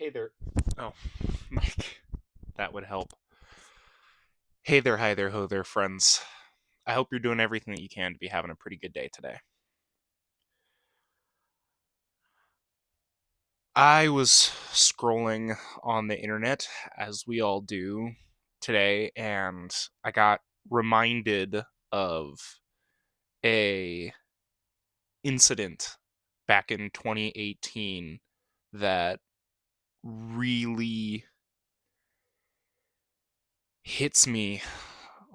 Hey there. Oh, Mike. That would help. Hey there, hi there, ho there, friends. I hope you're doing everything that you can to be having a pretty good day today. I was scrolling on the internet, as we all do today, and I got reminded of a incident back in 2018 that really hits me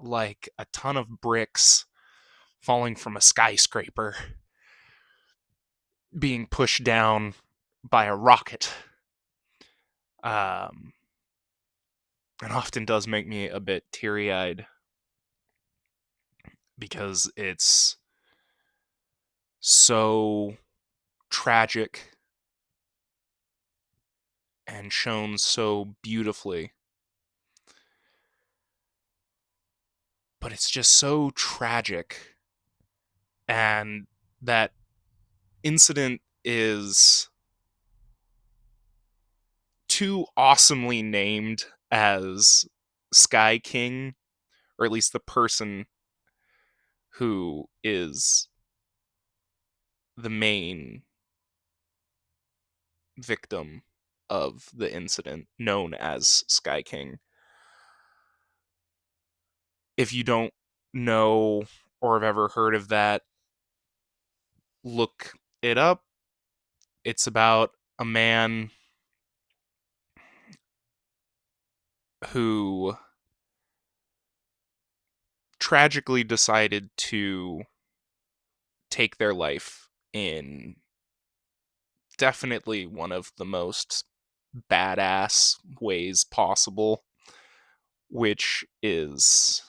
like a ton of bricks falling from a skyscraper being pushed down by a rocket. Um, it often does make me a bit teary eyed because it's so tragic and shown so beautifully. But it's just so tragic. And that incident is too awesomely named as Sky King, or at least the person who is the main victim of the incident, known as Sky King. If you don't know or have ever heard of that, look it up. It's about a man who tragically decided to take their life in definitely one of the most badass ways possible, which is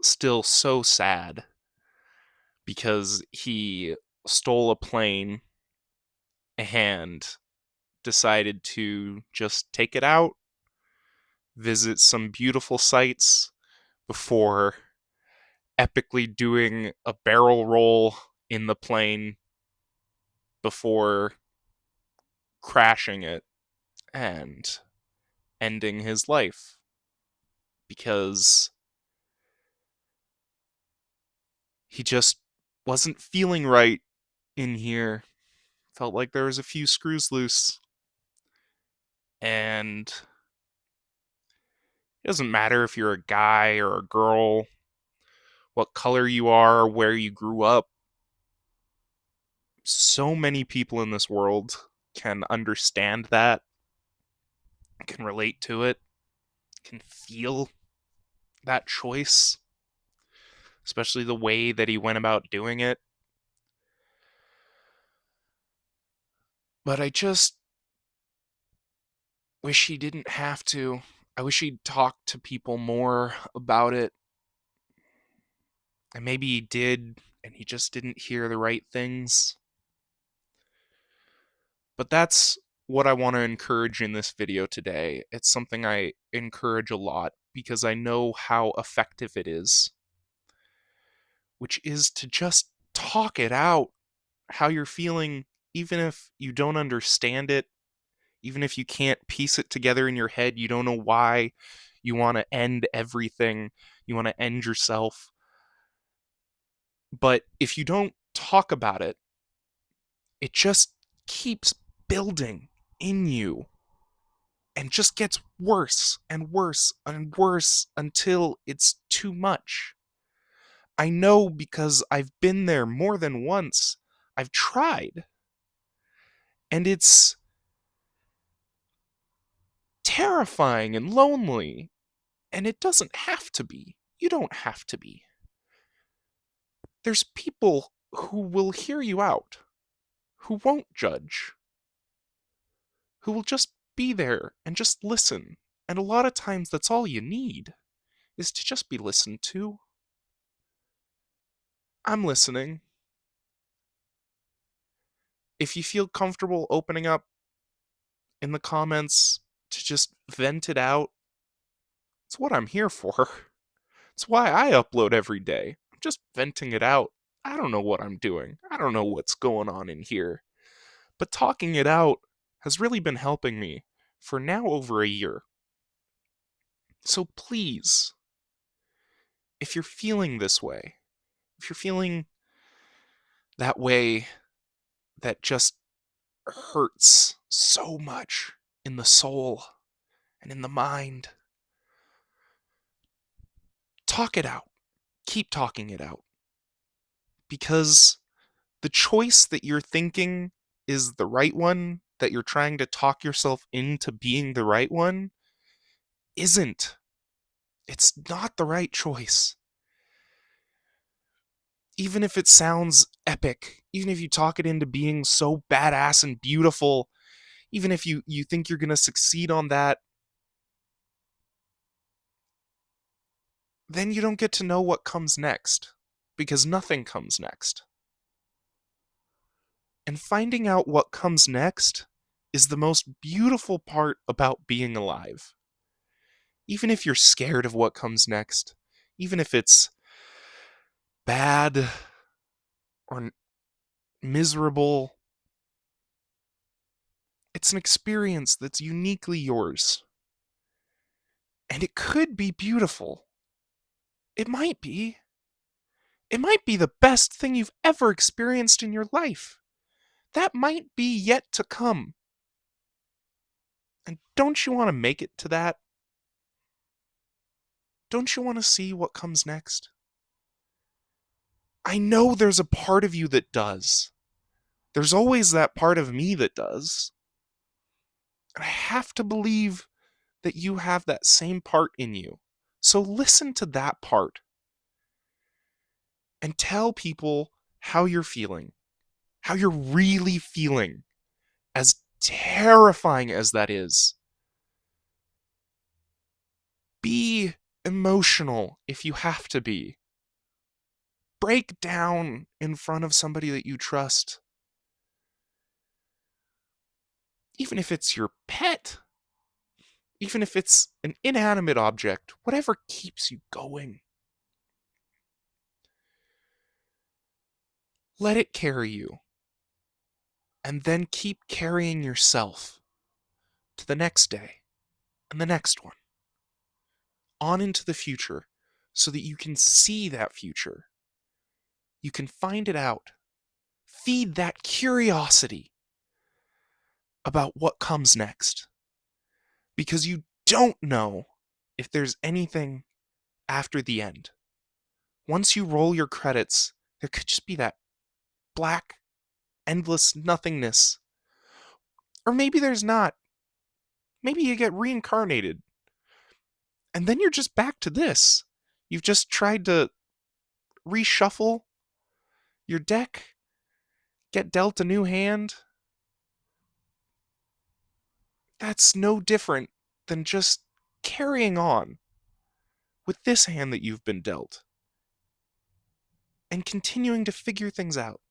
still so sad because he stole a plane and decided to just take it out, visit some beautiful sights before epically doing a barrel roll in the plane before crashing it and ending his life because he just wasn't feeling right in here. Felt like there was a few screws loose. And it doesn't matter if you're a guy or a girl, what color you are, or where you grew up. So many people in this world can understand that, can relate to it, can feel that choice, especially the way that he went about doing it. But I just wish he didn't have to. I wish he'd talked to people more about it. And maybe he did, and he just didn't hear the right things. But that's what I want to encourage in this video today. It's something I encourage a lot because I know how effective it is, which is to just talk it out, how you're feeling, even if you don't understand it, even if you can't piece it together in your head, you don't know why you want to end everything, you want to end yourself. But if you don't talk about it, it just keeps building in you and just gets worse and worse and worse until it's too much. I know because I've been there more than once. I've tried. And it's terrifying and lonely. And it doesn't have to be. You don't have to be. There's people who will hear you out, who won't judge, who will just be there and just listen. And a lot of times that's all you need, is to just be listened to. I'm listening. If you feel comfortable opening up in the comments to just vent it out, it's what I'm here for. It's why I upload every day. I'm just venting it out. I don't know what I'm doing. I don't know what's going on in here. But talking it out has really been helping me for now over a year. So please, if you're feeling this way, if you're feeling that way that just hurts so much in the soul and in the mind, talk it out. Keep talking it out. Because the choice that you're thinking is the right one, that you're trying to talk yourself into being the right one, isn't. It's not the right choice. Even if it sounds epic, even if you talk it into being so badass and beautiful, even if you think you're going to succeed on that, then you don't get to know what comes next, because nothing comes next. And finding out what comes next is the most beautiful part about being alive. Even if you're scared of what comes next, even if it's bad or miserable, it's an experience that's uniquely yours. And it could be beautiful. It might be. It might be the best thing you've ever experienced in your life. That might be yet to come. And don't you want to make it to that? Don't you want to see what comes next? I know there's a part of you that does. There's always that part of me that does. And I have to believe that you have that same part in you. So listen to that part and tell people how you're feeling, how you're really feeling, as terrifying as that is. Be emotional if you have to be. Break down in front of somebody that you trust. Even if it's your pet, even if it's an inanimate object, whatever keeps you going. Let it carry you. And then keep carrying yourself to the next day and the next one. On into the future so that you can see that future. You can find it out. Feed that curiosity about what comes next. Because you don't know if there's anything after the end. Once you roll your credits, there could just be that black, endless nothingness. Or maybe there's not. Maybe you get reincarnated. And then you're just back to this. You've just tried to reshuffle your deck, get dealt a new hand. That's no different than just carrying on with this hand that you've been dealt and continuing to figure things out,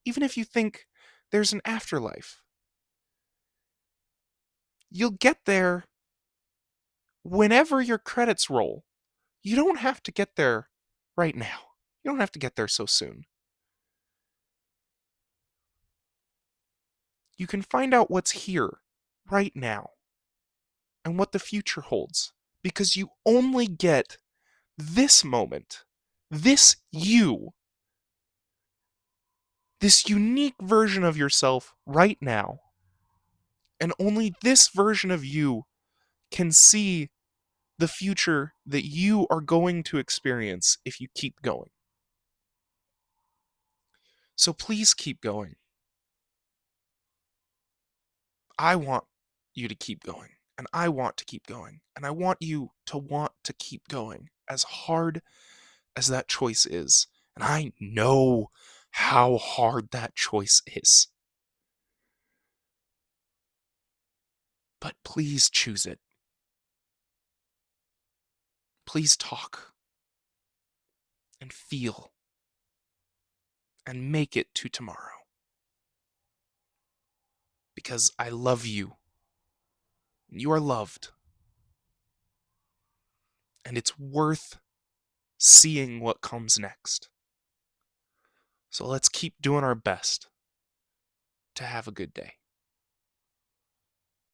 even if you think there's an afterlife. You'll get there whenever your credits roll. You don't have to get there right now. You don't have to get there so soon. You can find out what's here right now and what the future holds, because you only get this moment, this you, this unique version of yourself right now. And only this version of you can see the future that you are going to experience if you keep going. So please keep going. I want you to keep going, and I want to keep going, and I want you to want to keep going, as hard as that choice is. And I know how hard that choice is. But please choose it. Please talk and feel and make it to tomorrow. Because I love you. You are loved. And it's worth seeing what comes next. So let's keep doing our best to have a good day.